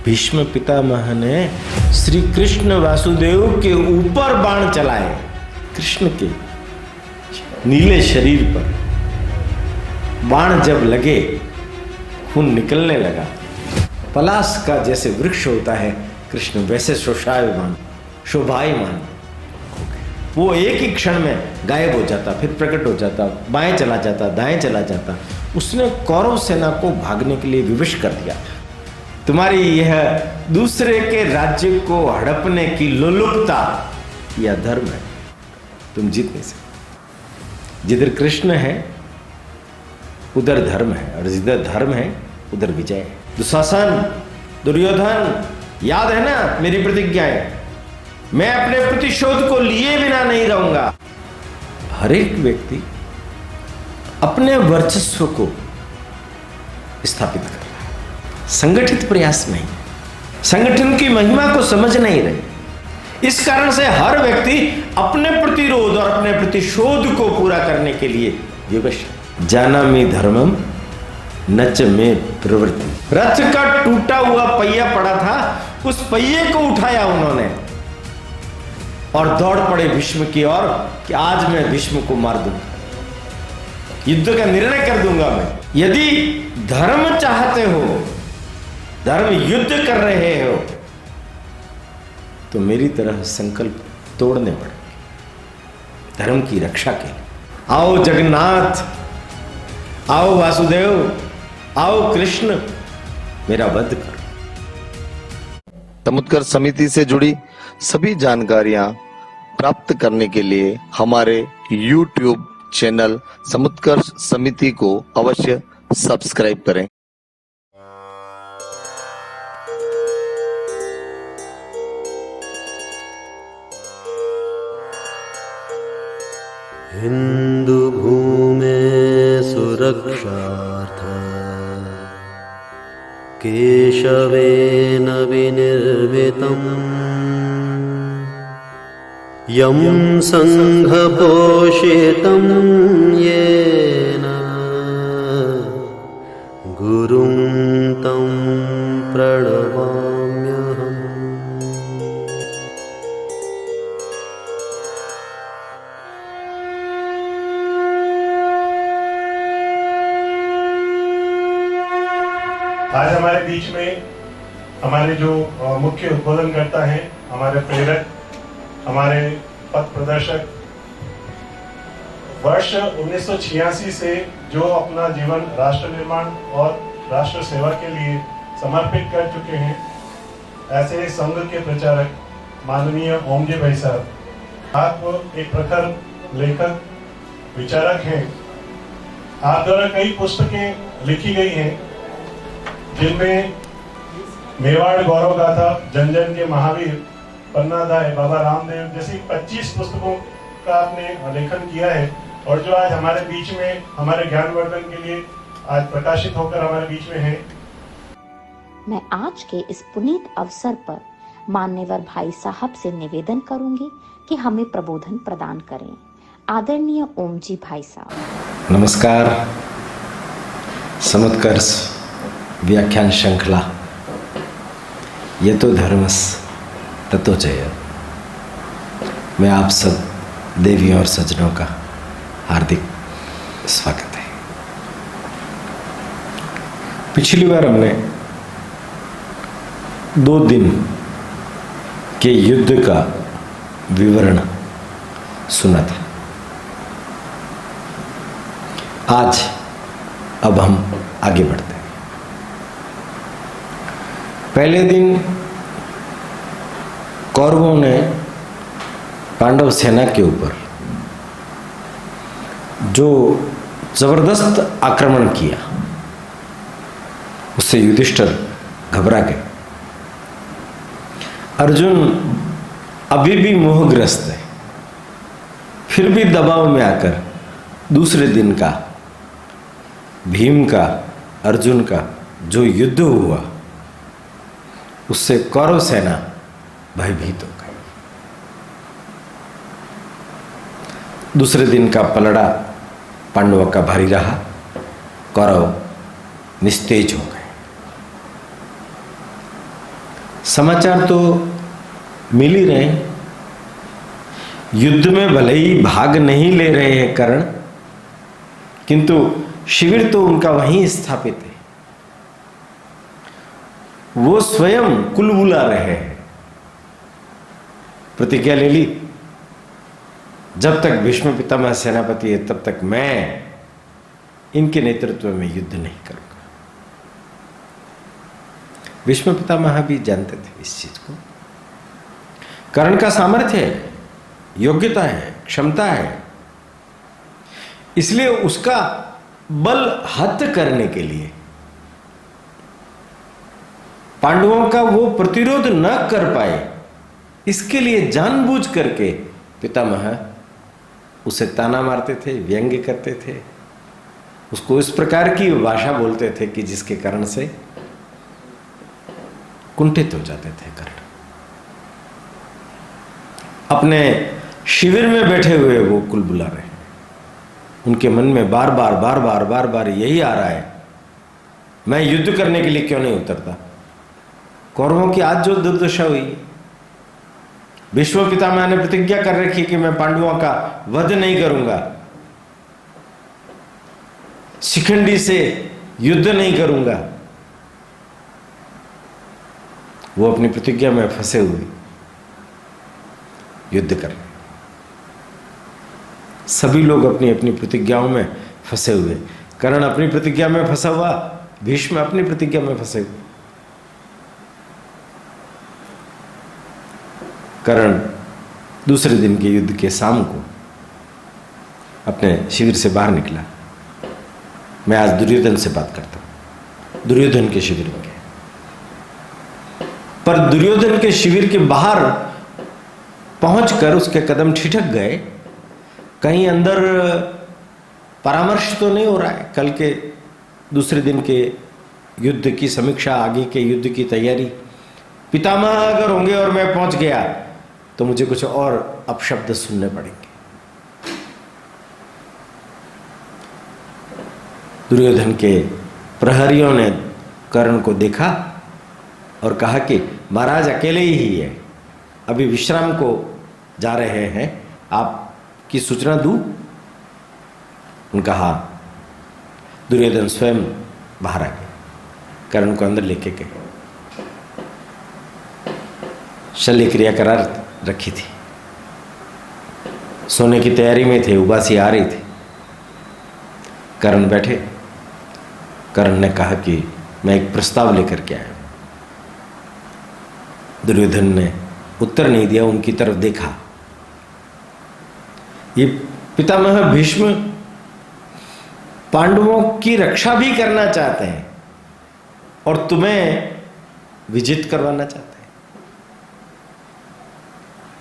भीष्म पितामह ने श्री कृष्ण वासुदेव के ऊपर बाण चलाए। कृष्ण के नीले शरीर पर बाण जब लगे, खून निकलने लगा। पलाश का जैसे वृक्ष होता है कृष्ण, वैसे शोभायमान वो एक ही क्षण में गायब हो जाता, फिर प्रकट हो जाता, बाएं चला जाता, दाएं चला जाता। उसने कौरव सेना को भागने के लिए विवश कर दिया। तुम्हारी यह दूसरे के राज्य को हड़पने की लोलुपता यह धर्म है, तुम जीत नहीं सकते। जिधर कृष्ण है उधर धर्म है, और जिधर धर्म है उधर विजय है। दुशासन, दुर्योधन, याद है ना मेरी प्रतिज्ञाएं? मैं अपने प्रतिशोध को लिए बिना नहीं रहूंगा। हर एक व्यक्ति अपने वर्चस्व को स्थापित कर रहा है, संगठित प्रयास नहीं, संगठन की महिमा को समझ नहीं रहे। इस कारण से हर व्यक्ति अपने प्रतिरोध और अपने प्रतिशोध को पूरा करने के लिए विवश है। जानामि धर्मम नच में प्रवृत्ति। रथ का टूटा हुआ पहिया पड़ा था, उस पहिए को उठाया उन्होंने और दौड़ पड़े भीष्म की ओर कि आज मैं भीष्म को मार दूंगा, युद्ध का निर्णय कर दूंगा मैं। यदि धर्म चाहते हो, धर्म युद्ध कर रहे हो, तो मेरी तरह संकल्प तोड़ने पड़ेंगे धर्म की रक्षा के लिए। आओ जगन्नाथ, आओ वासुदेव, आओ कृष्ण, मेरा वध करो। समुत्कर्ष समिति से जुड़ी सभी जानकारियां प्राप्त करने के लिए हमारे YouTube चैनल समुत्कर्ष समिति को अवश्य सब्सक्राइब करें। हिंदू भूमे सुरक्षार्थ केशवेन विनिर्मितम् यं संघपोषितं येन गुरुं तं प्रणमाम्यहम्। आज हमारे बीच में हमारे जो मुख्य उद्बोधनकर्ता हैं, हमारे प्रेरक, हमारे पथ प्रदर्शक, वर्ष 1986 से जो अपना जीवन राष्ट्र निर्माण और राष्ट्र सेवा के लिए समर्पित कर चुके हैं, ऐसे संघ के प्रचारक माननीय ओमजी भाई साहब, आप एक प्रखर लेखक विचारक हैं। आप द्वारा कई पुस्तकें लिखी गई हैं, जिनमें मेवाड़ गौरव गाथा, जन जन के महावीर, पन्नादाय, बाबा रामदेव जैसी 25 पुस्तकों का आपने लेखन किया है, और जो आज हमारे बीच में हमारे ज्ञानवर्धन के लिए आज प्रकाशित होकर हमारे बीच में है। मैं आज के इस पुनीत अवसर पर मान्यवर भाई साहब से निवेदन करूंगी कि हमें प्रबोधन प्रदान करें। आदरणीय ओमजी भाई साहब। नमस्कार। समुत्कर्ष व्याख्यान श्रृंखला ये तो धर्मस ततो जय में आप सब देवियों और सज्जनों का हार्दिक स्वागत है। पिछली बार हमने 2 दिन के युद्ध का विवरण सुना था। आज अब हम आगे बढ़ते हैं। पहले दिन कौरवों ने पांडव सेना के ऊपर जो जबरदस्त आक्रमण किया, उससे युधिष्ठिर घबरा गए। अर्जुन अभी भी मोहग्रस्त है, फिर भी दबाव में आकर दूसरे दिन का भीम का, अर्जुन का जो युद्ध हुआ, उससे कौरव सेना भयभीत हो गई। दूसरे दिन का पलड़ा पांडवों का भारी रहा, कौरव निस्तेज हो गए। समाचार तो मिल ही रहे हैं। युद्ध में भले ही भाग नहीं ले रहे हैं कर्ण, किंतु शिविर तो उनका वहीं स्थापित है। वो स्वयं कुल बुला रहे हैं। प्रतिज्ञा ले ली, जब तक भीष्म पितामह सेनापति है तब तक मैं इनके नेतृत्व में युद्ध नहीं करूंगा। भीष्म पितामह भी जानते थे इस चीज को। कर्ण का सामर्थ्य है, योग्यता है, क्षमता है, इसलिए उसका बल हत करने के लिए पांडवों का वो प्रतिरोध न कर पाए, इसके लिए जानबूझ करके पितामह उसे ताना मारते थे, व्यंग्य करते थे, उसको इस प्रकार की भाषा बोलते थे कि जिसके कारण से कुंठित हो जाते थे कर्ण। अपने शिविर में बैठे हुए वो कुल बुला रहे हैं, उनके मन में बार बार यही आ रहा है, मैं युद्ध करने के लिए क्यों नहीं उतरता। कौरवों की आज जो दुर्दशा हुई, भीष्म पितामह ने प्रतिज्ञा कर रखी कि मैं पांडवों का वध नहीं करूंगा, शिखंडी से युद्ध नहीं करूंगा। वो अपनी प्रतिज्ञा में फंसे हुए युद्ध कर रहे। सभी लोग अपनी अपनी प्रतिज्ञाओं में फंसे हुए। कर्ण अपनी प्रतिज्ञा में फंसा हुआ, भीष्म अपनी प्रतिज्ञा में फंसे हुए। कर्ण दूसरे दिन के युद्ध के शाम को अपने शिविर से बाहर निकला। मैं आज दुर्योधन से बात करता हूं, दुर्योधन के शिविर में। पर दुर्योधन के शिविर के बाहर पहुंचकर उसके कदम ठिठक गए। कहीं अंदर परामर्श तो नहीं हो रहा है, कल के दूसरे दिन के युद्ध की समीक्षा, आगे के युद्ध की तैयारी। पितामह अगर होंगे और मैं पहुंच गया तो मुझे कुछ और अपशब्द सुनने पड़ेंगे। दुर्योधन के प्रहरियों ने कर्ण को देखा और कहा कि महाराज अकेले ही है, अभी विश्राम को जा रहे हैं, आपकी सूचना दूं? उनका हाँ। दुर्योधन स्वयं बाहर आ गए, कर्ण को अंदर लेके गए। शल्य क्रिया करार रखी थी, सोने की तैयारी में थे, उबासी आ रही थी। कर्ण बैठे। कर्ण ने कहा कि मैं एक प्रस्ताव लेकर के आया। दुर्योधन ने उत्तर नहीं दिया, उनकी तरफ देखा। ये पितामह भीष्म पांडवों की रक्षा भी करना चाहते हैं और तुम्हें विजित करवाना चाहते हैं।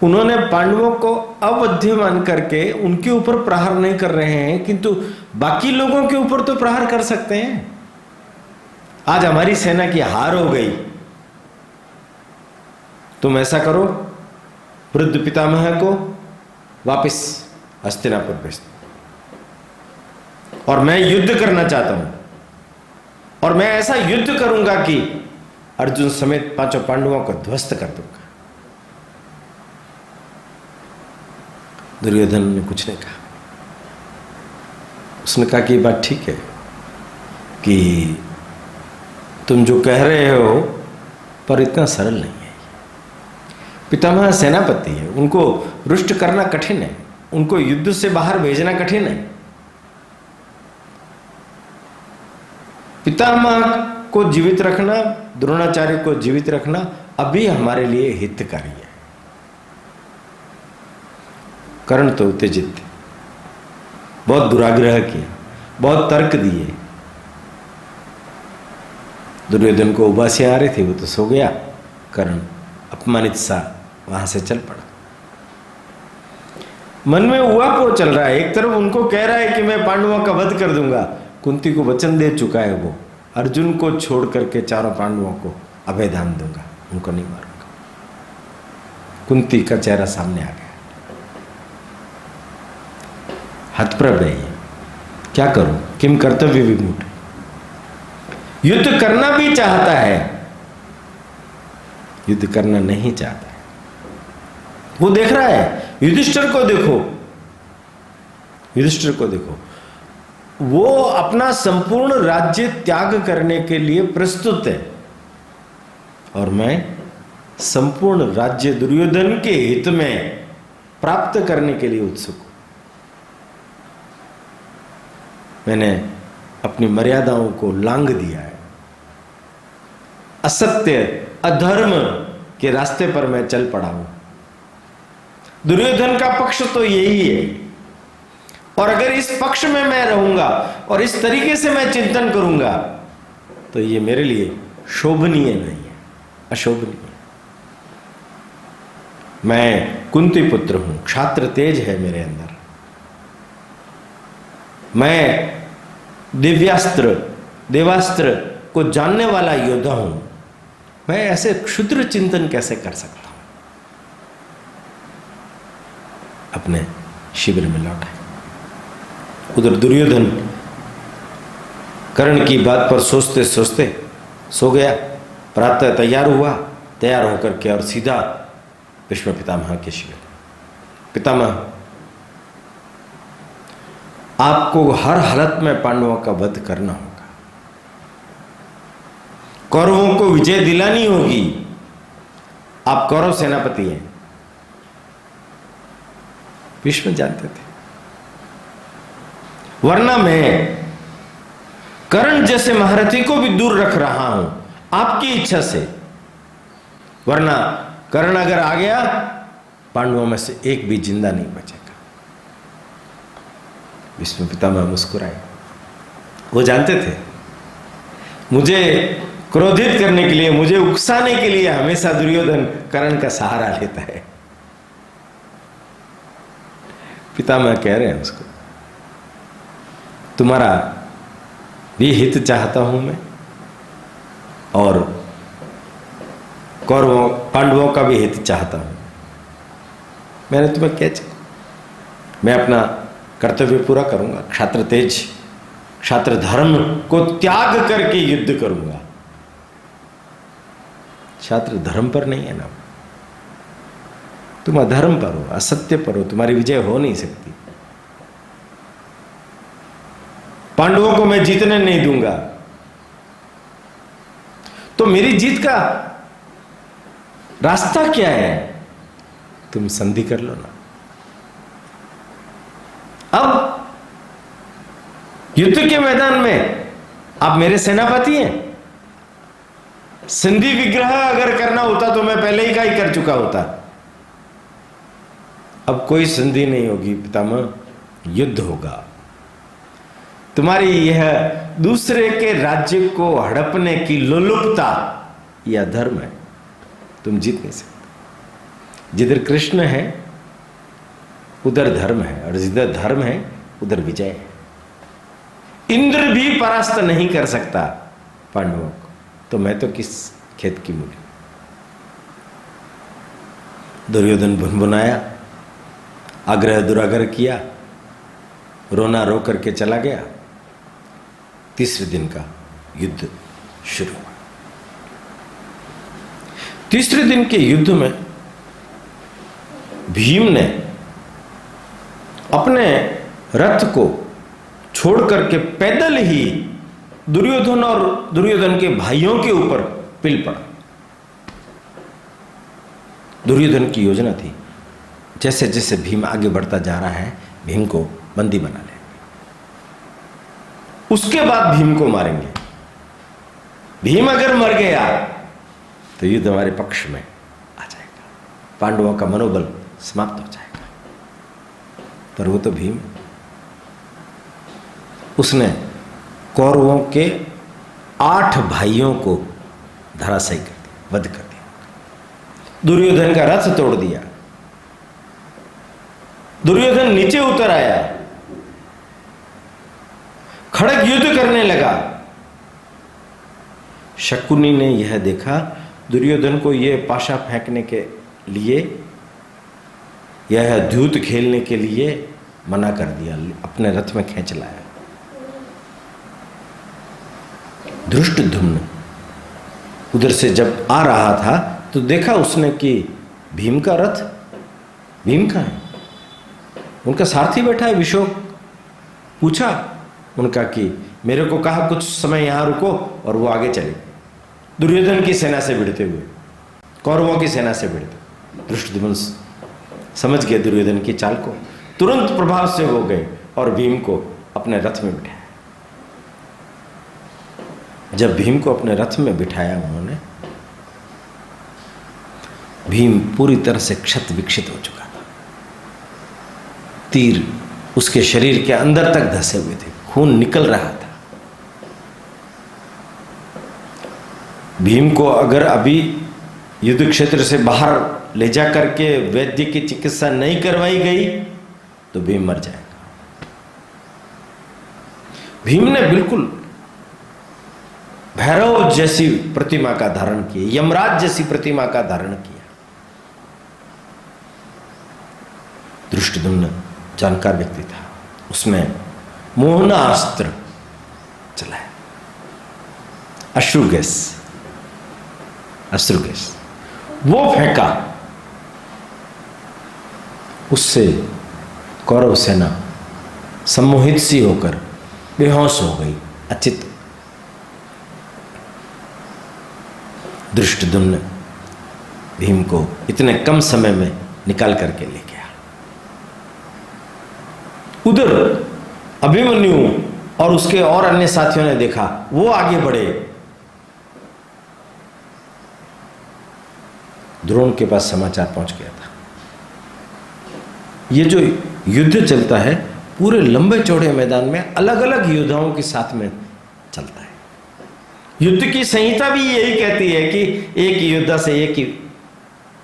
उन्होंने पांडवों को अवध्य मान करके उनके ऊपर प्रहार नहीं कर रहे हैं, किंतु बाकी लोगों के ऊपर तो प्रहार कर सकते हैं। आज हमारी सेना की हार हो गई, तुम ऐसा करो, वृद्ध पितामह को वापस हस्तिनापुर भेज दो और मैं युद्ध करना चाहता हूं, और मैं ऐसा युद्ध करूंगा कि अर्जुन समेत पांचों पांडवों को ध्वस्त कर दूंगा। दुर्योधन ने कुछ नहीं कहा। उसने कहा कि बात ठीक है कि तुम जो कह रहे हो, पर इतना सरल नहीं है। पितामह सेनापति है, उनको रुष्ट करना कठिन है, उनको युद्ध से बाहर भेजना कठिन है। पितामह को जीवित रखना, द्रोणाचार्य को जीवित रखना अभी हमारे लिए हितकारी है। कर्ण तो उत्तेजित थे, बहुत दुराग्रह किया, बहुत तर्क दिए। दुर्योधन को उबासी आ रही थी, वो तो सो गया। कर्ण अपमानित सा वहां से चल पड़ा। मन में उहापोह चल रहा है। एक तरफ उनको कह रहा है कि मैं पांडवों का वध कर दूंगा, कुंती को वचन दे चुका है वो, अर्जुन को छोड़ करके चारों पांडवों को अभय दान दूंगा, उनको नहीं मारूंगा। कुंती का चेहरा सामने आ गया। हतप्रभ है ये, क्या करूं, किम कर्तव्य विमूढ़। युद्ध करना भी चाहता है, युद्ध करना नहीं चाहता है। वो देख रहा है, युधिष्ठिर को देखो, युधिष्ठिर को देखो, वो अपना संपूर्ण राज्य त्याग करने के लिए प्रस्तुत है, और मैं संपूर्ण राज्य दुर्योधन के हित में प्राप्त करने के लिए उत्सुक हूं। मैंने अपनी मर्यादाओं को लांघ दिया है, असत्य अधर्म के रास्ते पर मैं चल पड़ा हूं। दुर्योधन का पक्ष तो यही है, और अगर इस पक्ष में मैं रहूंगा और इस तरीके से मैं चिंतन करूंगा तो ये मेरे लिए शोभनीय नहीं है, अशोभनीय। मैं कुंती पुत्र हूं, क्षात्र तेज है मेरे अंदर, मैं दिव्यास्त्र देवास्त्र को जानने वाला योद्धा हूं। मैं ऐसे क्षुद्र चिंतन कैसे कर सकता हूं? अपने शिविर में लौटा। उधर दुर्योधन कर्ण की बात पर सोचते सोचते सो गया। प्रातः तैयार हुआ, तैयार होकर के और सीधा भीष्म पितामह के शिविर। पितामह, आपको हर हालत में पांडवों का वध करना होगा, कौरवों को विजय दिलानी होगी। आप कौरव सेनापति हैं। भीष्म जानते थे, वरना मैं कर्ण जैसे महारथी को भी दूर रख रहा हूं आपकी इच्छा से, वरना कर्ण अगर आ गया पांडवों में से एक भी जिंदा नहीं बचेगा। भीष्म पितामह मुस्कुराए। वो जानते थे मुझे क्रोधित करने के लिए, मुझे उकसाने के लिए हमेशा दुर्योधन कर्ण का सहारा लेता है। पितामह कह रहे हैं उसको, तुम्हारा भी हित चाहता हूं मैं, और कौरवों पांडवों का भी हित चाहता हूं। मैंने तुम्हें क्या चाहिए? मैं अपना कर्तव्य पूरा करूंगा, क्षात्र तेज, क्षात्र धर्म को त्याग करके युद्ध करूंगा। क्षात्र धर्म पर नहीं है ना, तुम अधर्म पर हो, असत्य पर हो, तुम्हारी विजय हो नहीं सकती। पांडवों को मैं जीतने नहीं दूंगा, तो मेरी जीत का रास्ता क्या है? तुम संधि कर लो ना। अब युद्ध के मैदान में आप मेरे सेनापति हैं। संधि विग्रह अगर करना होता तो मैं पहले ही का ही कर चुका होता। अब कोई संधि नहीं होगी पितामह, युद्ध होगा। तुम्हारी यह दूसरे के राज्य को हड़पने की लोलुपता यह अधर्म है, तुम जीत नहीं सकते। जिधर कृष्ण है उधर धर्म है, और जिधर धर्म है उधर विजय है। इंद्र भी परास्त नहीं कर सकता पांडवों को, तो मैं तो किस खेत की मूली। दुर्योधन भुनभुनाया, आग्रह दुराग्रह किया, रोना रो करके चला गया। तीसरे दिन का युद्ध शुरू हुआ। तीसरे दिन के युद्ध में भीम ने अपने रथ को छोड़ करके पैदल ही दुर्योधन और दुर्योधन के भाइयों के ऊपर पिल पड़ा। दुर्योधन की योजना थी, जैसे जैसे भीम आगे बढ़ता जा रहा है भीम को बंदी बना लेंगे, उसके बाद भीम को मारेंगे। भीम अगर मर गया तो युद्ध हमारे पक्ष में आ जाएगा, पांडवों का मनोबल समाप्त हो जाएगा। पर वो तो भीम, उसने कौरवों के 8 भाइयों को धराशायी कर दिया, वध कर दिया। दुर्योधन का रथ तोड़ दिया। दुर्योधन नीचे उतर आया, खड़ग युद्ध करने लगा। शकुनी ने यह देखा, दुर्योधन को यह पाशा फेंकने के लिए, यह द्यूत खेलने के लिए मना कर दिया, अपने रथ में खींच लाया। धृष्टद्युम्न उधर से जब आ रहा था तो देखा उसने कि भीम का रथ, भीम कहाँ है? उनका सारथी बैठा है विशोक। पूछा उनका कि मेरे को कहा कुछ समय यहां रुको, और वो आगे चले दुर्योधन की सेना से भिड़ते हुए, कौरवों की सेना से भिड़ते। धृष्टद्युम्न समझ गए दुर्योधन की चाल को, तुरंत प्रभाव से हो गए और भीम को अपने रथ में बिठाया। जब भीम को अपने रथ में बिठाया उन्होंने, भीम पूरी तरह से क्षत विक्षित हो चुका था। तीर उसके शरीर के अंदर तक धंसे हुए थे, खून निकल रहा था। भीम को अगर अभी युद्ध क्षेत्र से बाहर ले जा करके वैद्य की चिकित्सा नहीं करवाई गई तो भीम मर जाएगा। भीम ने बिल्कुल भैरव जैसी प्रतिमा का धारण किया, यमराज जैसी प्रतिमा का धारण किया। धृष्टद्युम्न जानकार व्यक्ति था, उसने मोहना अस्त्र चलाया, अश्रु गैस वो फेंका। उससे कौरव सेना सम्मोहित सी होकर बेहोश हो गई, अचित। धृष्टद्युम्न भीम को इतने कम समय में निकाल करके ले गया। उधर अभिमन्यु और उसके और अन्य साथियों ने देखा, वो आगे बढ़े। द्रोण के पास समाचार पहुंच गया था। ये जो युद्ध चलता है पूरे लंबे चौड़े मैदान में अलग अलग योद्धाओं के साथ में चलता है। युद्ध की संहिता भी यही कहती है कि एक योद्धा से एक ही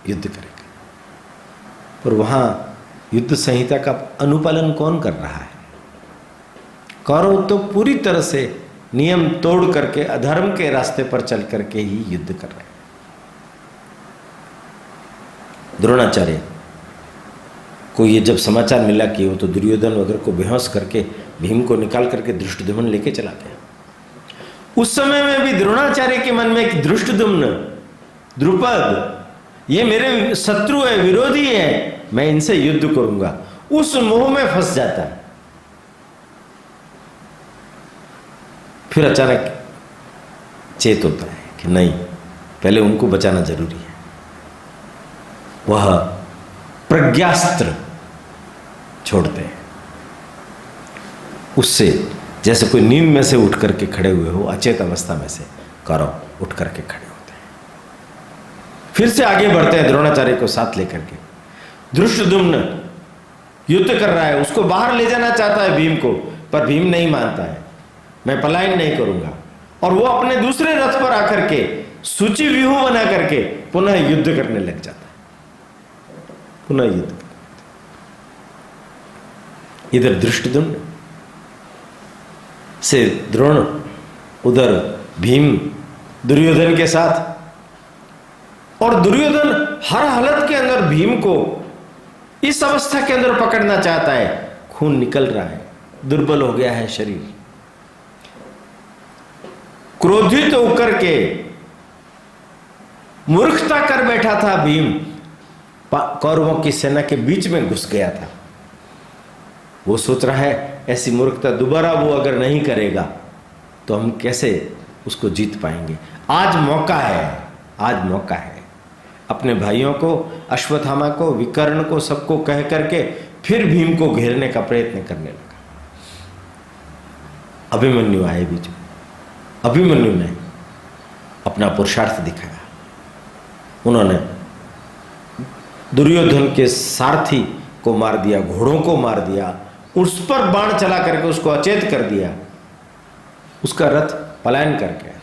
युद्ध करेगा, पर वहां युद्ध संहिता का अनुपालन कौन कर रहा है? कौरव तो पूरी तरह से नियम तोड़ करके अधर्म के रास्ते पर चल करके ही युद्ध कर रहे हैं। द्रोणाचार्य को ये जब समाचार मिला कि वो तो दुर्योधन वगैरह को बेहोश करके भीम को निकाल करके धृष्टद्युम्न लेके चला गया, उस समय में भी द्रोणाचार्य के मन में कि धृष्टद्युम्न, द्रुपद ये मेरे शत्रु है, विरोधी है, मैं इनसे युद्ध करूंगा, उस मोह में फंस जाता है। फिर अचानक चेत होता है कि नहीं, पहले उनको बचाना जरूरी है। वह प्रज्ञास्त्र छोड़ते हैं, उससे जैसे कोई नींद में से उठ करके खड़े हुए हो, अचेत अवस्था में से कौरव उठ करके खड़े होते हैं, फिर से आगे बढ़ते हैं द्रोणाचार्य को साथ लेकर के। धृष्टद्युम्न युद्ध कर रहा है, उसको बाहर ले जाना चाहता है भीम को, पर भीम नहीं मानता है, मैं पलायन नहीं करूंगा, और वो अपने दूसरे रथ पर आकर के सूची व्यूह बना करके पुनः युद्ध करने लग जाता है, पुनः युद्ध। इधर धृष्टद्युम्न से द्रोण, उधर भीम दुर्योधन के साथ, और दुर्योधन हर हालत के अंदर भीम को इस अवस्था के अंदर पकड़ना चाहता है। खून निकल रहा है, दुर्बल हो गया है शरीर, क्रोधित होकर के मूर्खता कर बैठा था भीम, कौरवों की सेना के बीच में घुस गया था। वो सोच रहा है ऐसी मूर्खता दोबारा वो अगर नहीं करेगा तो हम कैसे उसको जीत पाएंगे। आज मौका है, आज मौका है। अपने भाइयों को, अश्वत्थामा को, विकर्ण को, सबको कह करके फिर भीम को घेरने का प्रयत्न करने लगा। अभिमन्यु आए बीच में। अभिमन्यु ने अपना पुरुषार्थ दिखाया। उन्होंने दुर्योधन के सारथी को मार दिया, घोड़ों को मार दिया, उस पर बाण चला करके उसको अचेत कर दिया, उसका रथ पलायन कर गया।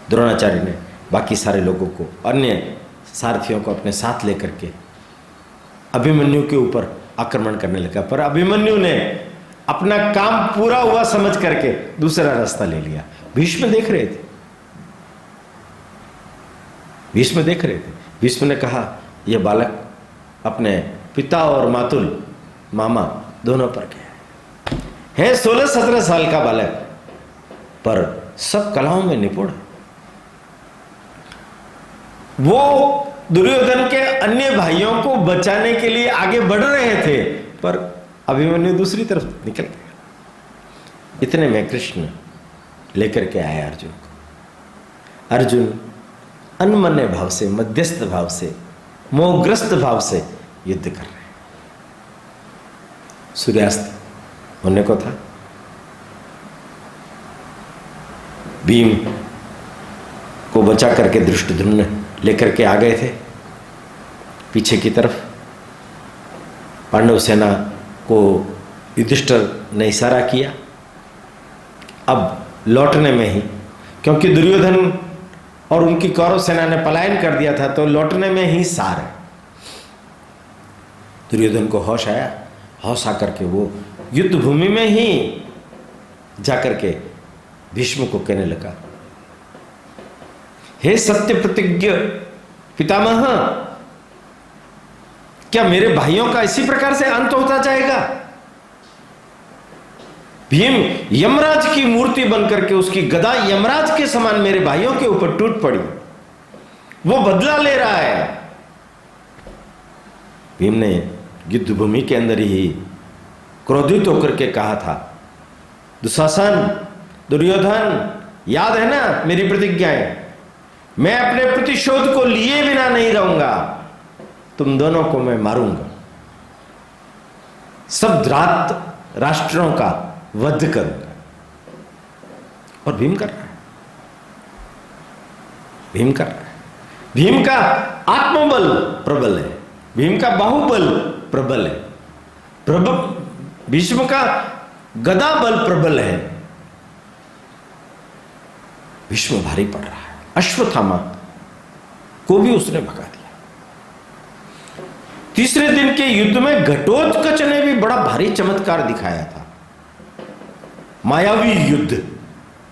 द्रोणाचार्य ने बाकी सारे लोगों को, अन्य सारथियों को अपने साथ लेकर के अभिमन्यु के ऊपर आक्रमण करने लगा, पर अभिमन्यु ने अपना काम पूरा हुआ समझ करके दूसरा रास्ता ले लिया। भीष्म देख रहे थे, भीष्म देख रहे थे। भीष्म ने कहा यह बालक अपने पिता और मातुल, मामा दोनों पर गया है 16-17 साल का बालक, पर सब कलाओं में निपुण, वो दुर्योधन के अन्य भाइयों को बचाने के लिए आगे बढ़ रहे थे, पर अभिमन्यु दूसरी तरफ निकल गया। इतने में कृष्ण लेकर के आए अर्जुन को। अर्जुन अनमन्य भाव से, मध्यस्थ भाव से, मोहग्रस्त भाव से युद्ध कर रहे हैं। सूर्यास्त होने को था। भीम को बचा करके धृष्टद्युम्न लेकर के आ गए थे पीछे की तरफ। पांडव सेना को युधिष्ठिर ने इशारा किया अब लौटने में ही, क्योंकि दुर्योधन और उनकी कौरव सेना ने पलायन कर दिया था, तो लौटने में ही सार है। दुर्योधन को होश आया, होश आकर के वो युद्ध भूमि में ही जाकर के भीष्म को कहने लगा, हे सत्य प्रतिज्ञ पितामह, क्या मेरे भाइयों का इसी प्रकार से अंत होता जाएगा? भीम यमराज की मूर्ति बनकर के उसकी गदा यमराज के समान मेरे भाइयों के ऊपर टूट पड़ी, वो बदला ले रहा है। भीम ने युद्ध भूमि के अंदर ही क्रोधित होकर के कहा था, दुशासन, दुर्योधन, याद है ना मेरी प्रतिज्ञाएं, मैं अपने प्रतिशोध को लिए बिना नहीं रहूंगा, तुम दोनों को मैं मारूंगा, सब राष्ट्रों का वध करूंगा। और भीम कर रहा है, भीम कर रहा है। भीम का आत्मबल प्रबल है, भीम का बाहुबल प्रबल है, भीष्म का गदा बल प्रबल है। भीष्म भारी पड़ रहा है। अश्वत्थामा को भी उसने भगा दिया। तीसरे दिन के युद्ध में घटोत्कच ने भी बड़ा भारी चमत्कार दिखाया था। मायावी युद्ध,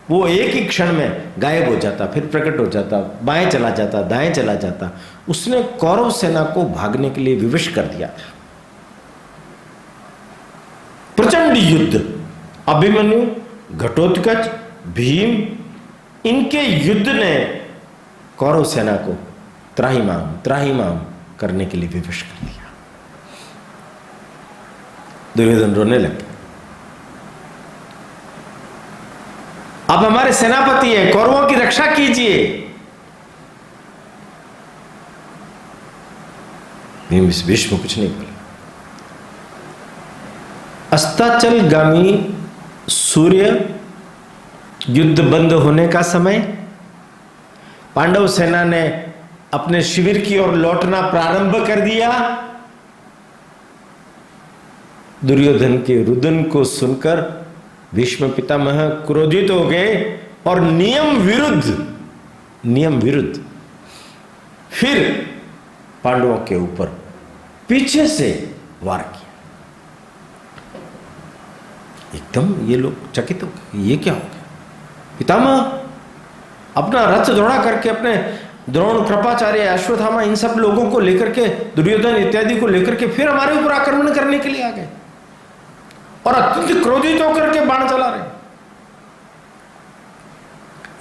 वो एक ही क्षण में गायब हो जाता, फिर प्रकट हो जाता, बाएं चला जाता, दाएं चला जाता। उसने कौरव सेना को भागने के लिए विवश कर दिया था। प्रचंड युद्ध, अभिमन्यु, घटोत्कच, भीम, इनके युद्ध ने कौरव सेना को त्राहिमाम करने के लिए विवश कर दिया। दुर्योधन रोने लगे, आप हमारे सेनापति हैं, कौरवों की रक्षा कीजिए। भीष्म कुछ नहीं बोले। अस्ताचलगामी सूर्य युद्ध बंद होने का समय, पांडव सेना ने अपने शिविर की ओर लौटना प्रारंभ कर दिया। दुर्योधन के रुदन को सुनकर भीष्म पितामह क्रोधित हो गए और नियम विरुद्ध फिर पांडवों के ऊपर पीछे से वार किया। एकदम ये लोग चकित हो गए, ये क्या हो गया? पितामह अपना रथ दौड़ा करके अपने द्रोण, कृपाचार्य, अश्वत्थामा, इन सब लोगों को लेकर के, दुर्योधन इत्यादि को लेकर के फिर हमारे ऊपर आक्रमण करने के लिए आ गए और अत्यंत क्रोधित होकर के बाण चला रहे।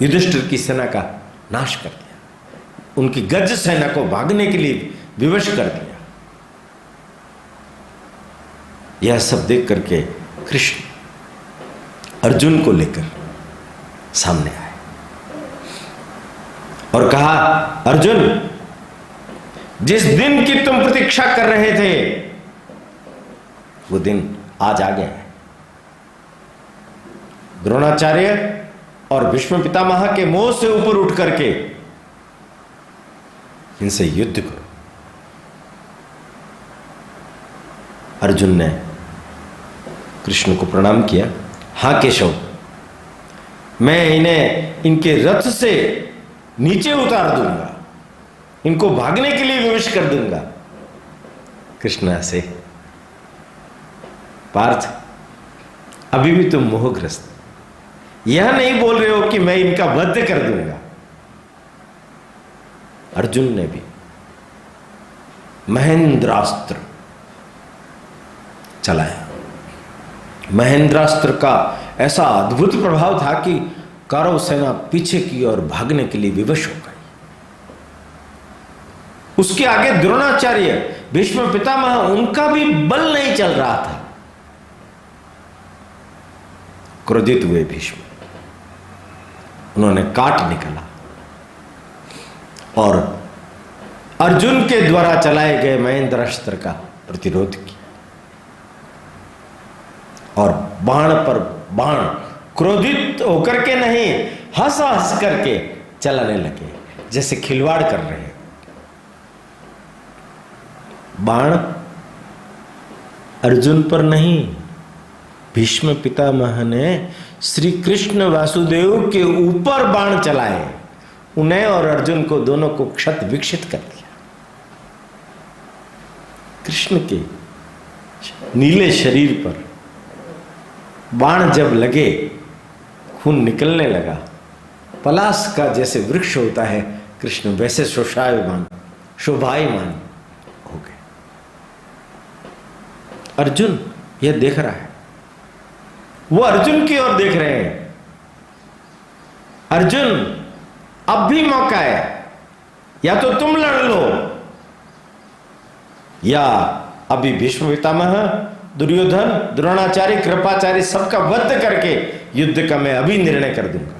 युधिष्ठिर की सेना का नाश कर दिया, उनकी गज सेना को भागने के लिए विवश कर दिया। यह सब देख करके कृष्ण अर्जुन को लेकर सामने आए और कहा, अर्जुन, जिस दिन की तुम प्रतीक्षा कर रहे थे वो दिन आज आ गया है। द्रोणाचार्य और भीष्म पितामह के मोह से ऊपर उठ करके इनसे युद्ध करो। अर्जुन ने कृष्ण को प्रणाम किया, हां केशव, मैं इन्हें इनके रथ से नीचे उतार दूंगा, इनको भागने के लिए विवश कर दूंगा। कृष्ण ऐसे, पार्थ, अभी भी तुम मोहग्रस्त, यह नहीं बोल रहे हो कि मैं इनका वध कर दूंगा। अर्जुन ने भी महेंद्रास्त्र चलाया। महेंद्रास्त्र का ऐसा अद्भुत प्रभाव था कि कौरव सेना पीछे की ओर भागने के लिए विवश हो गई। उसके आगे द्रोणाचार्य भीष्म पितामह, उनका भी बल नहीं चल रहा था। क्रोधित हुए भीष्म, उन्होंने काट निकाला और अर्जुन के द्वारा चलाए गए महेंद्र अस्त्र का प्रतिरोध किया और बाण पर बाण क्रोधित होकर के नहीं, हंस हंस करके चलाने लगे, जैसे खिलवाड़ कर रहे हैं। बाण अर्जुन पर नहीं, भीष्म पितामह ने श्री कृष्ण वासुदेव के ऊपर बाण चलाए, उन्हें और अर्जुन को दोनों को क्षत विक्षित कर दिया। कृष्ण के नीले शरीर पर बाण जब लगे, खून निकलने लगा, पलाश का जैसे वृक्ष होता है, कृष्ण वैसे शोभायमान हो गए। अर्जुन यह देख रहा है, वो अर्जुन की ओर देख रहे हैं। अर्जुन, अब भी मौका है, या तो तुम लड़ लो या अभी भीष्म पितामह, दुर्योधन, द्रोणाचार्य, कृपाचार्य सबका वध करके युद्ध का मैं अभी निर्णय कर दूंगा।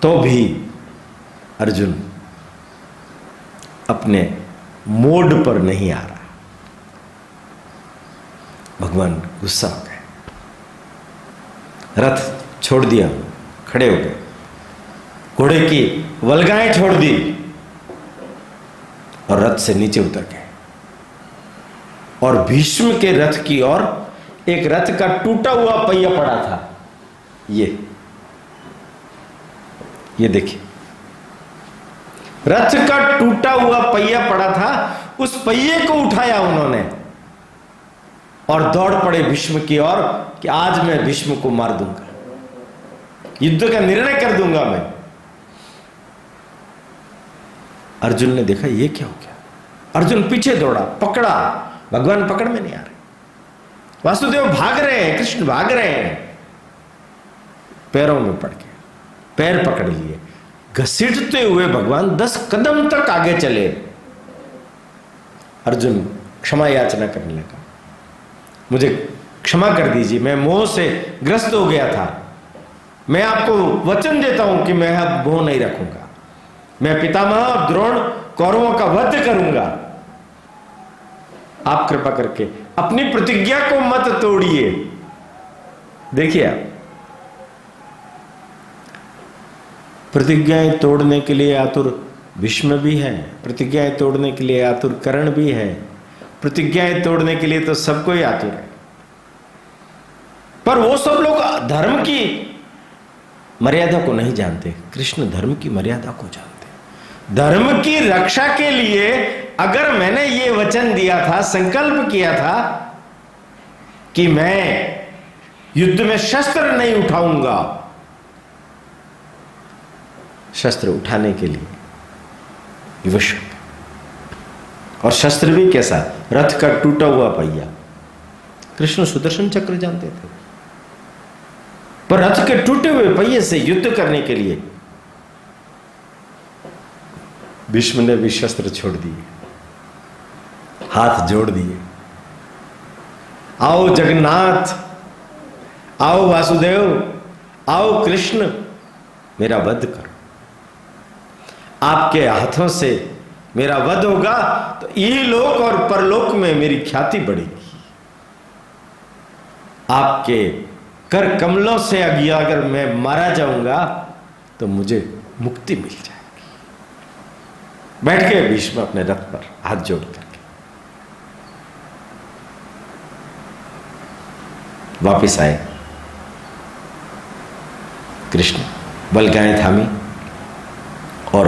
तो भी अर्जुन अपने मोड पर नहीं आ रहा। भगवान गुस्सा हो गए, रथ छोड़ दिया, खड़े हो गए, घोड़े की वल्गाएं छोड़ दी और रथ से नीचे उतर गए। और भीष्म के रथ की ओर एक रथ का टूटा हुआ पहिया पड़ा था, ये देखिए, रथ का टूटा हुआ पहिया पड़ा था, उस पहिए को उठाया उन्होंने और दौड़ पड़े भीष्म की ओर कि आज मैं भीष्म को मार दूंगा, युद्ध का निर्णय कर दूंगा मैं। अर्जुन ने देखा ये क्या हो गया, अर्जुन पीछे दौड़ा, पकड़ा, भगवान पकड़ में नहीं आ रहे, वासुदेव भाग रहे हैं, कृष्ण भाग रहे हैं, पैरों में पड़ गए, पैर पकड़ लिए, घसीटते हुए भगवान 10 कदम तक आगे चले। अर्जुन क्षमा याचना करने लगा, मुझे क्षमा कर दीजिए, मैं मोह से ग्रस्त हो गया था, मैं आपको वचन देता हूं कि मैं अब मोह नहीं रखूंगा, मैं पितामह द्रोण कौरवों का वध करूंगा, आप कृपा करके अपनी प्रतिज्ञा को मत तोड़िए। देखिए, आप प्रतिज्ञाएं तोड़ने के लिए आतुर भीष्म भी है, प्रतिज्ञाएं तोड़ने के लिए आतुर कर्ण भी है, प्रतिज्ञाएं तोड़ने के लिए तो सबको ही आतुर है। पर वो सब लोग धर्म की मर्यादा को नहीं जानते, कृष्ण धर्म की मर्यादा को जानते। धर्म की रक्षा के लिए अगर मैंने ये वचन दिया था, संकल्प किया था कि मैं युद्ध में शस्त्र नहीं उठाऊंगा, शस्त्र उठाने के लिए विवश, और शस्त्र भी कैसा, रथ का टूटा हुआ पहिया। कृष्ण सुदर्शन चक्र जानते थे, पर रथ के टूटे हुए पहिए से युद्ध करने के लिए भीष्म ने भी शस्त्र छोड़ दिए, हाथ जोड़ दिए, आओ जगन्नाथ, आओ वासुदेव, आओ कृष्ण, मेरा वध करो, आपके हाथों से मेरा वध होगा तो इहलोक और परलोक में मेरी ख्याति बढ़ेगी, आपके कर कमलों से अगर मैं मारा जाऊंगा तो मुझे मुक्ति मिल जाएगी। बैठ गए भीष्म अपने रथ पर हाथ जोड़ करके, वापिस आए, कृष्ण बलगाएं थामी और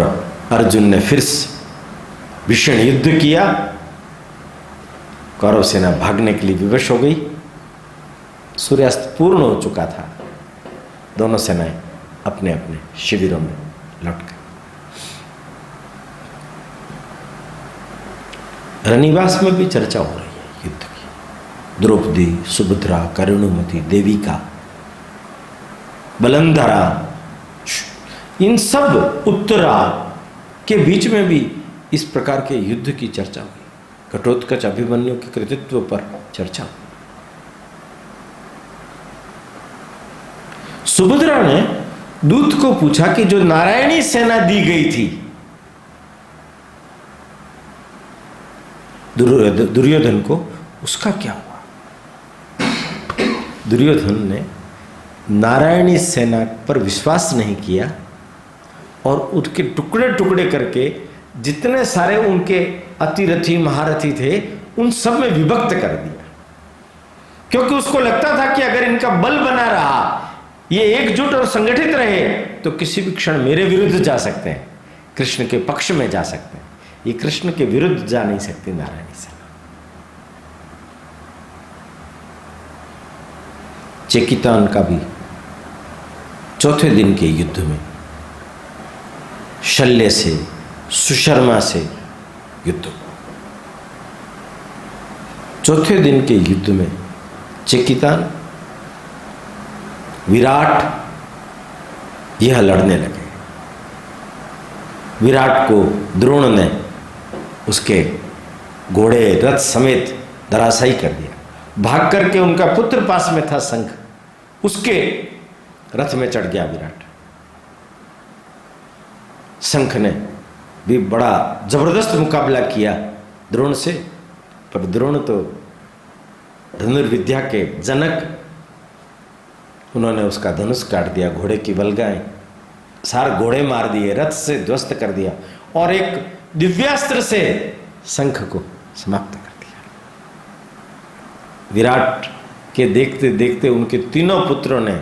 अर्जुन ने फिर से भीषण युद्ध किया। कौरव सेना भागने के लिए विवश हो गई, सूर्यास्त पूर्ण हो चुका था, दोनों सेनाएं अपने अपने शिविरों में लौट गए। रनिवास में भी चर्चा हो रही है युद्ध की, द्रौपदी, सुभद्रा, करुणमती, देविका, बलंधरा, इन सब उत्तरा के बीच में भी इस प्रकार के युद्ध की चर्चा हुई। घटोत्कच अभिमन्यु के कृतित्व पर चर्चा हुई। सुभद्रा ने दूत को पूछा कि जो नारायणी सेना दी गई थी दुर्योधन को, उसका क्या हुआ? दुर्योधन ने नारायणी सेना पर विश्वास नहीं किया और उसके टुकड़े टुकड़े करके जितने सारे उनके अतिरथी महारथी थे उन सब में विभक्त कर दिया, क्योंकि उसको लगता था कि अगर इनका बल बना रहा, ये एकजुट और संगठित रहे, तो किसी भी क्षण मेरे विरुद्ध जा सकते हैं, कृष्ण के पक्ष में जा सकते हैं। ये कृष्ण के विरुद्ध जा नहीं सकती नारायणी सेना। चेकितान का भी चौथे दिन के युद्ध में शल्य से, सुशर्मा से युद्ध हुआ। चौथे दिन के युद्ध में चेकितान, विराट यह लड़ने लगे। विराट को द्रोण ने उसके घोड़े रथ समेत धराशायी कर दिया। भाग करके उनका पुत्र पास में था शंख, उसके रथ में चढ़ गया विराट। शंख ने भी बड़ा जबरदस्त मुकाबला किया द्रोण से, पर द्रोण तो धनुर्विद्या के जनक, उन्होंने उसका धनुष काट दिया, घोड़े की बलगाएं सार घोड़े मार दिए, रथ से ध्वस्त कर दिया और एक दिव्यास्त्र से शंख को समाप्त कर दिया। विराट के देखते देखते उनके तीनों पुत्रों ने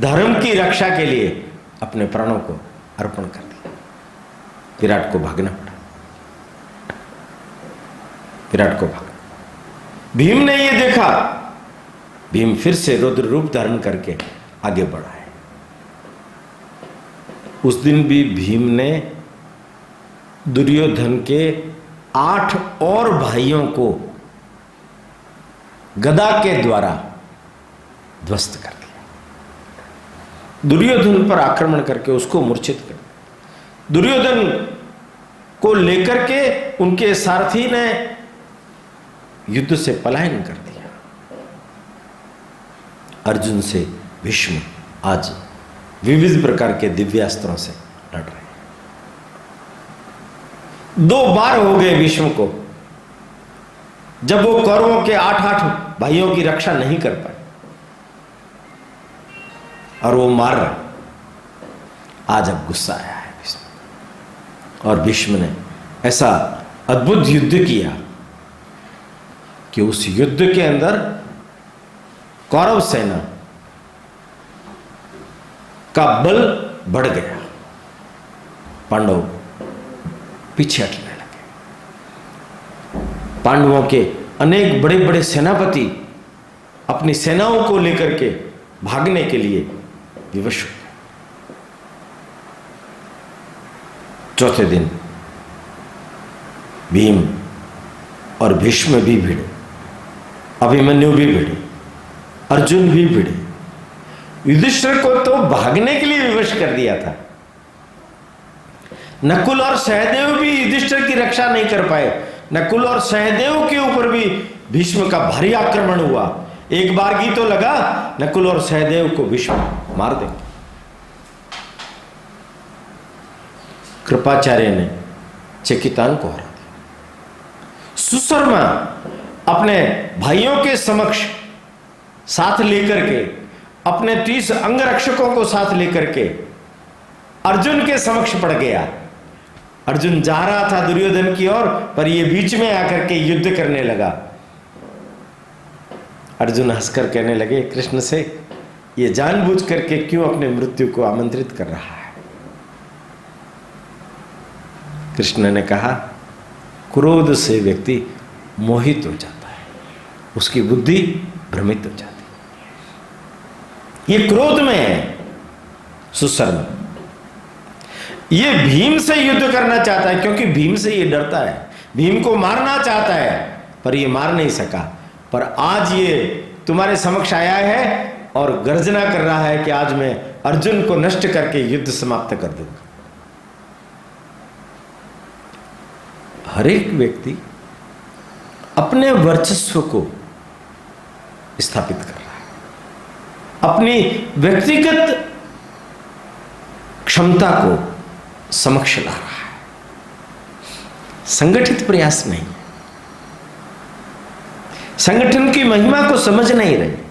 धर्म की रक्षा के लिए अपने प्राणों को अर्पण कर दिया। विराट को भागना पड़ा, विराट को भागना। भीम ने यह देखा, भीम फिर से रुद्र रूप धारण करके आगे बढ़ा है। उस दिन भी भीम ने दुर्योधन के 8 और भाइयों को गदा के द्वारा ध्वस्त कर दिया। दुर्योधन पर आक्रमण करके उसको मूर्छित कर दिया। दुर्योधन को लेकर के उनके सारथी ने युद्ध से पलायन कर दिया। अर्जुन से भीष्म आज विविध प्रकार के दिव्यास्त्रों से लड़ रहे हैं। 2 बार हो गए भीष्म को जब वो कौरवों के 8 भाइयों की रक्षा नहीं कर पाए और वो मार रहे। आज अब गुस्सा आया है भीष्म, और भीष्म ने ऐसा अद्भुत युद्ध किया कि उस युद्ध के अंदर कौरव सेना का बल बढ़ गया। पांडव पीछे हटने लगे। पांडवों के अनेक बड़े बड़े सेनापति अपनी सेनाओं को लेकर के भागने के लिए विवश हो गए। चौथे दिन भीम और भीष्म भी भिड़े, अभिमन्यु भी भिड़े, अर्जुन भी भिड़े। युधिष्ठिर को तो भागने के लिए विवश कर दिया था। नकुल और सहदेव भी युधिष्ठिर की रक्षा नहीं कर पाए। नकुल और सहदेव के ऊपर भी भीष्म का भारी आक्रमण हुआ। एक बार की तो लगा नकुल और सहदेव को भीष्म मार देंगे। कृपाचार्य ने चेकितान को हरा दिया। सुशर्मा अपने भाइयों के समक्ष साथ लेकर के, अपने 30 अंगरक्षकों को साथ लेकर के अर्जुन के समक्ष पड़ गया। अर्जुन जा रहा था दुर्योधन की ओर, पर यह बीच में आकर के युद्ध करने लगा। अर्जुन हंसकर कहने लगे कृष्ण से, ये जानबूझ करके क्यों अपने मृत्यु को आमंत्रित कर रहा है। कृष्ण ने कहा, क्रोध से व्यक्ति मोहित हो जाता है, उसकी बुद्धि भ्रमित हो जाती है। ये क्रोध में है सुशर्मा। ये भीम से युद्ध करना चाहता है, क्योंकि भीम से ये डरता है, भीम को मारना चाहता है, पर ये मार नहीं सका। पर आज ये तुम्हारे समक्ष आया है और गर्जना कर रहा है कि आज मैं अर्जुन को नष्ट करके युद्ध समाप्त कर दूंगा। हर एक व्यक्ति अपने वर्चस्व को स्थापित कर रहा है, अपनी व्यक्तिगत क्षमता को समक्ष ला रहा है, संगठित प्रयास नहीं। संगठन की महिमा को समझ नहीं रहे।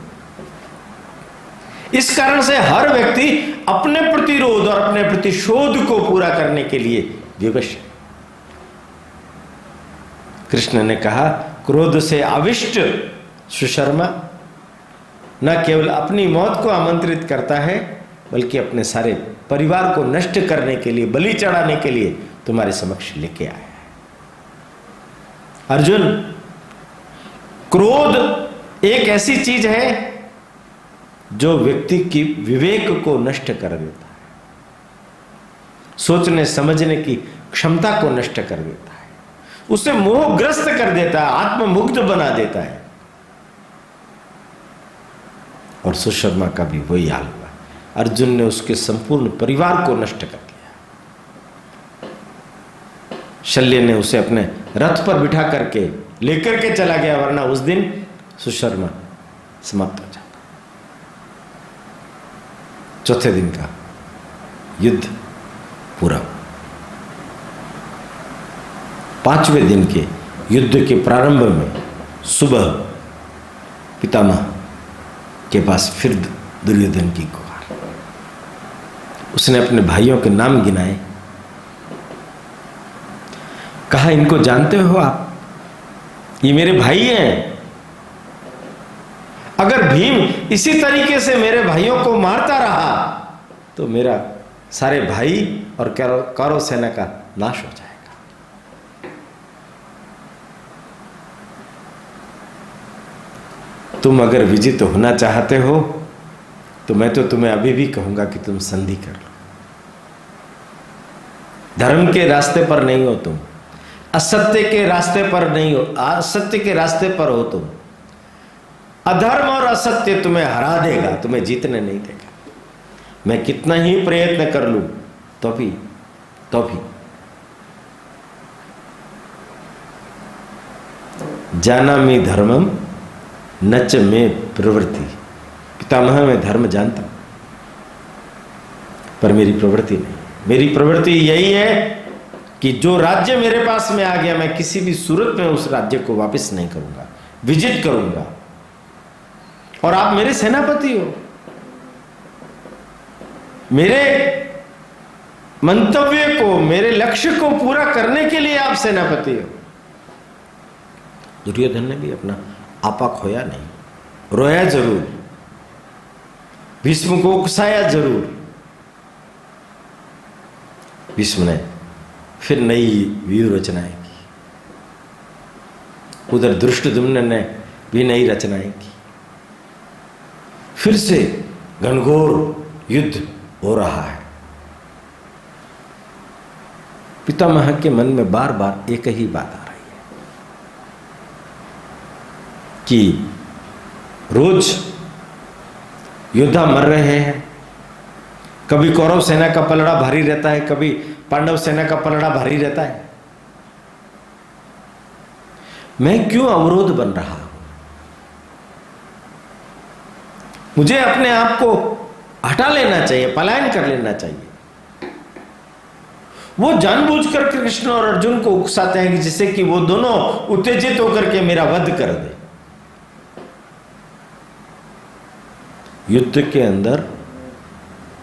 इस कारण से हर व्यक्ति अपने प्रतिरोध और अपने प्रतिशोध को पूरा करने के लिए विवश है। कृष्ण ने कहा, क्रोध से आविष्ट सुशर्मा न केवल अपनी मौत को आमंत्रित करता है, बल्कि अपने सारे परिवार को नष्ट करने के लिए, बलि चढ़ाने के लिए तुम्हारे समक्ष लेके आया है। अर्जुन, क्रोध एक ऐसी चीज है जो व्यक्ति की विवेक को नष्ट कर देता है, सोचने समझने की क्षमता को नष्ट कर देता है, उसे मोहग्रस्त कर देता है, आत्ममुग्ध बना देता है। और सुशर्मा का भी वही हाल हुआ। अर्जुन ने उसके संपूर्ण परिवार को नष्ट कर दिया। शल्य ने उसे अपने रथ पर बिठा करके लेकर के चला गया, वरना उस दिन सुशर्मा समाप्त हो जाता। चौथे दिन का युद्ध पूरा। पांचवें दिन के युद्ध के प्रारंभ में सुबह पितामह के पास फिर दुर्योधन की गुहार। उसने अपने भाइयों के नाम गिनाए, कहा, इनको जानते हो आप? ये मेरे भाई हैं। अगर भीम इसी तरीके से मेरे भाइयों को मारता रहा तो मेरा सारे भाई और कौरव सेना का नाश हो जाएगा। तुम अगर विजित होना चाहते हो तो मैं तो तुम्हें अभी भी कहूंगा कि तुम संधि कर लो। धर्म के रास्ते पर नहीं हो तुम, असत्य के रास्ते पर नहीं हो, असत्य के रास्ते पर हो तुम। अधर्म और असत्य तुम्हें हरा देगा, तुम्हें जीतने नहीं देगा। मैं कितना ही प्रयत्न कर लूं तो भी जानामि धर्मम नच में प्रवृत्ति। पितामह मैं धर्म जानता हूं, पर मेरी प्रवृत्ति नहीं। मेरी प्रवृत्ति यही है कि जो राज्य मेरे पास में आ गया, मैं किसी भी सूरत में उस राज्य को वापस नहीं करूंगा, विजिट करूंगा। और आप मेरे सेनापति हो, मेरे मंतव्य को, मेरे लक्ष्य को पूरा करने के लिए आप सेनापति हो। दुर्योधन ने भी अपना आपा खोया नहीं, रोया जरूर, भीष्म को उकसाया जरूर। भीष्म ने फिर नई व्यूह रचनाएं की, उधर धृष्टद्युम्न ने भी नई रचनाएं की। फिर से घनघोर युद्ध हो रहा है। पितामह के मन में बार बार एक ही बात आ रही है कि रोज योद्धा मर रहे हैं। कभी कौरव सेना का पलड़ा भारी रहता है, कभी पांडव सेना का पलड़ा भारी रहता है। मैं क्यों अवरोध बन रहा हूं? मुझे अपने आप को हटा लेना चाहिए, पलायन कर लेना चाहिए। वो जानबूझकर कृष्ण और अर्जुन को उकसाते हैं कि जिससे कि वो दोनों उत्तेजित होकर के मेरा वध कर दे। युद्ध के अंदर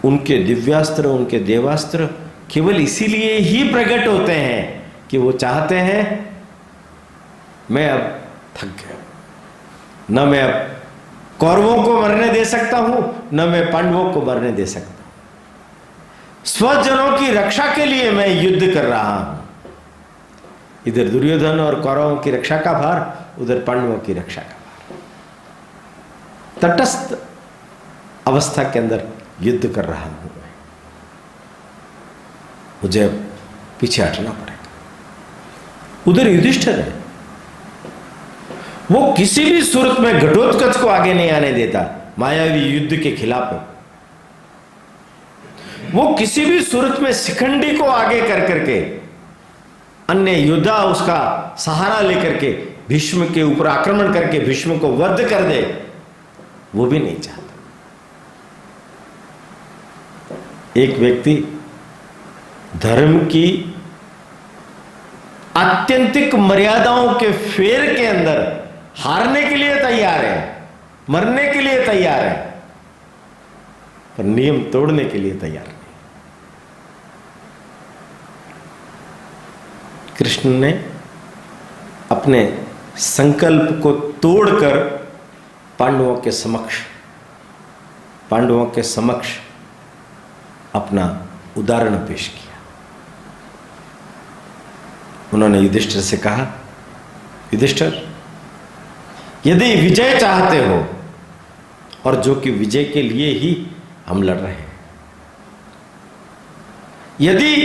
उनके दिव्यास्त्र, उनके देवास्त्र केवल इसीलिए ही प्रकट होते हैं कि वो चाहते हैं मैं अब थक गया, न मैं अब कौरवों को मरने दे सकता हूं, न मैं पांडवों को मरने दे सकता हूं। स्वजनों की रक्षा के लिए मैं युद्ध कर रहा हूं। इधर दुर्योधन और कौरवों की रक्षा का भार, उधर पांडवों की रक्षा का भार। तटस्थ अवस्था के अंदर युद्ध कर रहा हूं मैं। मुझे अब पीछे हटना पड़ेगा। उधर युधिष्ठिर है, वो किसी भी सूरत में घटोत्कच को आगे नहीं आने देता। मायावी युद्ध के खिलाफ है। वो किसी भी सूरत में शिखंडी को आगे कर करके, अन्य योद्धा उसका सहारा लेकर के भीष्म के ऊपर आक्रमण करके भीष्म को वध कर दे, वो भी नहीं चाहता। एक व्यक्ति धर्म की आत्यंतिक मर्यादाओं के फेर के अंदर हारने के लिए तैयार है, मरने के लिए तैयार है, पर नियम तोड़ने के लिए तैयार नहीं। कृष्ण ने अपने संकल्प को तोड़कर पांडवों के समक्ष अपना उदाहरण पेश किया। उन्होंने युधिष्ठिर से कहा, युधिष्ठिर, यदि विजय चाहते हो, और जो कि विजय के लिए ही हम लड़ रहे हैं, यदि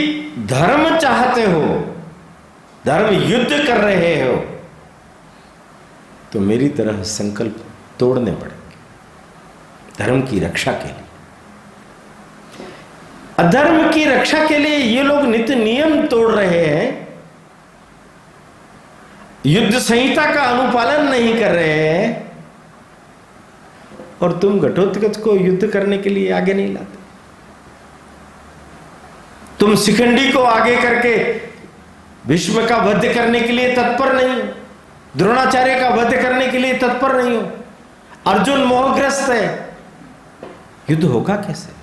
धर्म चाहते हो, धर्म युद्ध कर रहे हो, तो मेरी तरह संकल्प तोड़ने पड़ेंगे धर्म की रक्षा के लिए। अधर्म की रक्षा के लिए ये लोग नित्य नियम तोड़ रहे हैं, युद्ध संहिता का अनुपालन नहीं कर रहे हैं, और तुम घटोत्कच को युद्ध करने के लिए आगे नहीं लाते। तुम शिखंडी को आगे करके भीष्म का वध करने के लिए तत्पर नहीं हो, द्रोणाचार्य का वध करने के लिए तत्पर नहीं हो, अर्जुन मोहग्रस्त है। युद्ध होगा कैसे?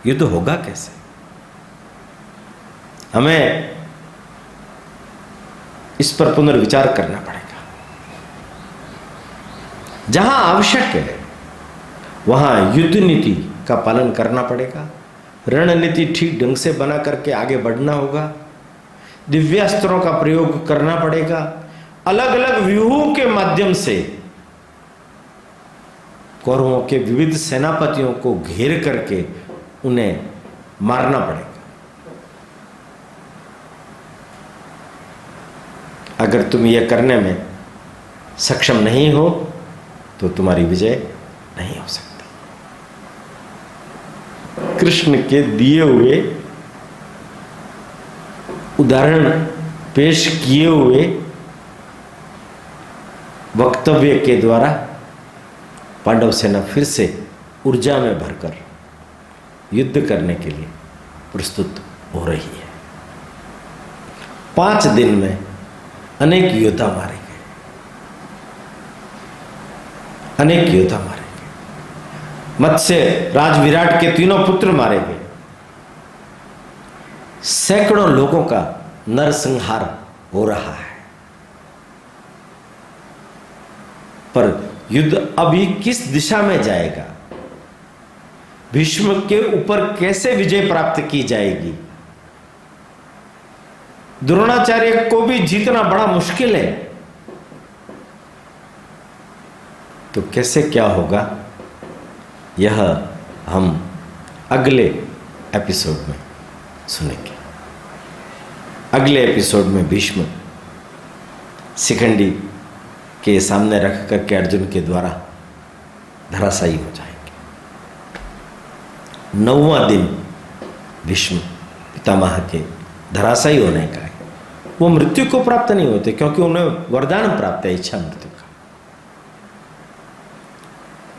युद्ध होगा कैसे? हमें इस पर पुनर्विचार करना पड़ेगा। जहां आवश्यक है वहां युद्ध नीति का पालन करना पड़ेगा, रणनीति ठीक ढंग से बना करके आगे बढ़ना होगा, दिव्यास्त्रों का प्रयोग करना पड़ेगा, अलग अलग व्यूहों के माध्यम से कौरवों के विविध सेनापतियों को घेर करके उन्हें मारना पड़ेगा। अगर तुम यह करने में सक्षम नहीं हो तो तुम्हारी विजय नहीं हो सकती। कृष्ण के दिए हुए उदाहरण पेश किए हुए वक्तव्य के द्वारा पांडव सेना फिर से ऊर्जा में भरकर युद्ध करने के लिए प्रस्तुत हो रही है। 5 दिन में अनेक योद्धा मारे गए, अनेक योद्धा मारे गए। मत्स्य राज विराट के 3 पुत्र मारे गए। सैकड़ों लोगों का नरसंहार हो रहा है। पर युद्ध अभी किस दिशा में जाएगा, भीष्म के ऊपर कैसे विजय प्राप्त की जाएगी, द्रोणाचार्य को भी जीतना बड़ा मुश्किल है, तो कैसे क्या होगा, यह हम अगले एपिसोड में सुनेंगे। अगले एपिसोड में भीष्म शिखंडी के सामने रख करके अर्जुन के द्वारा धराशायी हो जाएंगे। 9वां दिन भीष्म पितामह के धराशायी होने का है। वो मृत्यु को प्राप्त नहीं होते क्योंकि उन्हें वरदान प्राप्त है इच्छा मृत्यु का।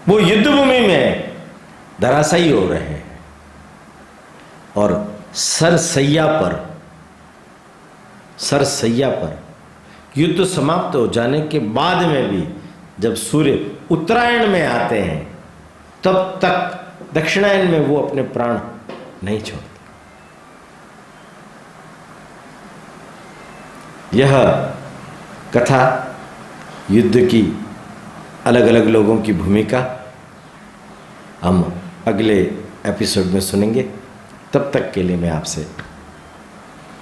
वो युद्ध भूमि में धराशायी हो रहे हैं और सरसैया पर युद्ध समाप्त हो जाने के बाद में भी जब सूर्य उत्तरायण में आते हैं तब तक दक्षिणायन में वो अपने प्राण नहीं छोड़ते। यह कथा युद्ध की अलग अलग लोगों की भूमिका हम अगले एपिसोड में सुनेंगे। तब तक के लिए मैं आपसे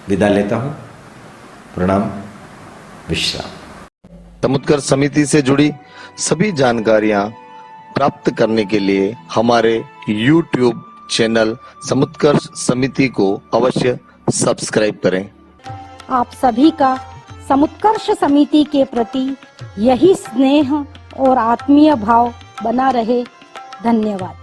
विदा लेता हूं। प्रणाम, विश्राम। समुत्कर्ष समिति से जुड़ी सभी जानकारियां प्राप्त करने के लिए हमारे YouTube चैनल समुत्कर्ष समिति को अवश्य सब्सक्राइब करें। आप सभी का समुत्कर्ष समिति के प्रति यही स्नेह और आत्मीय भाव बना रहे। धन्यवाद।